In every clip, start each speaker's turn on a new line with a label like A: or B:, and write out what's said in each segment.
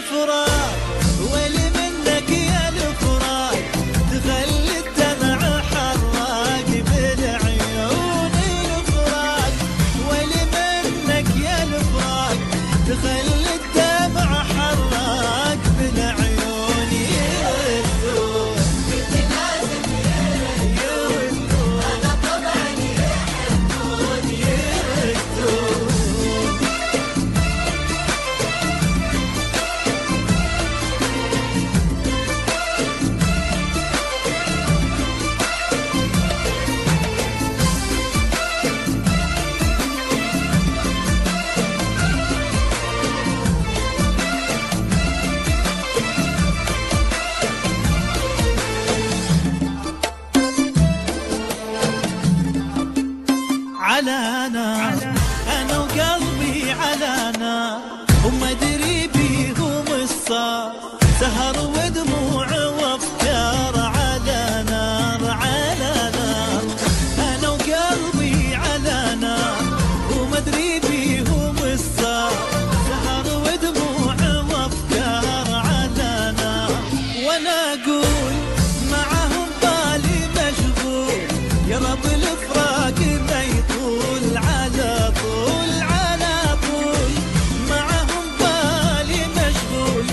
A: الفراق، ويلي منك يا الفراق، تخلي الدمع حراق بالعيون الفراق، ويلي منك يا الفراق، تخلي الدمع حراق بالعيون يردون. قلت لازم يردون، انا طبعا يحبون يردون. على نار انا وقلبي على نار، وما ادري بيهم الصار، سهر ودموع وافكار. على نار على نار انا وقلبي على نار، وما ادري بيهم الصار، سهر ودموع وافكار. على نار وانا اقول معهم بالي مشغول، يا رب الفراق ما يطول على طول على طول، معهم بالي مشغول،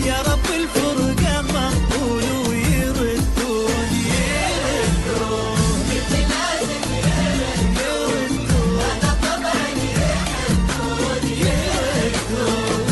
A: يا رب الفرقة مقبول ويردون يردون. قلت لازم يردون، انا طبعا يحبون يردون.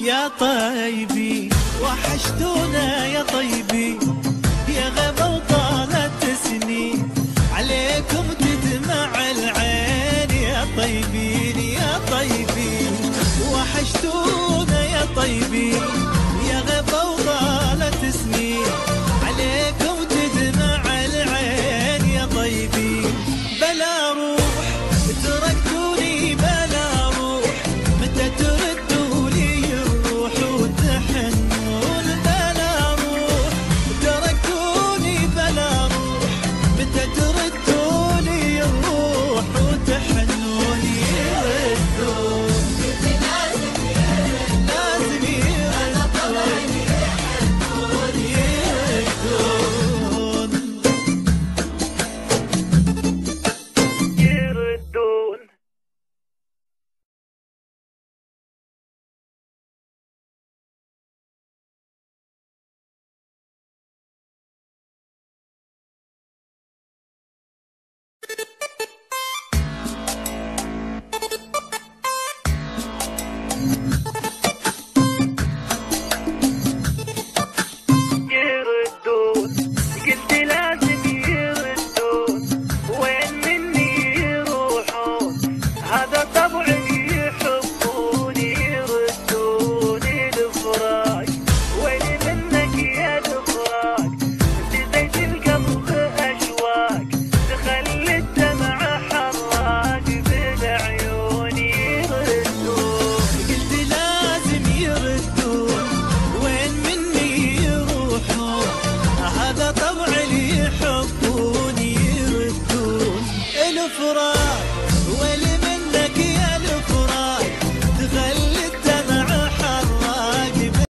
A: يا طيبي وحشتونا يا طيبي،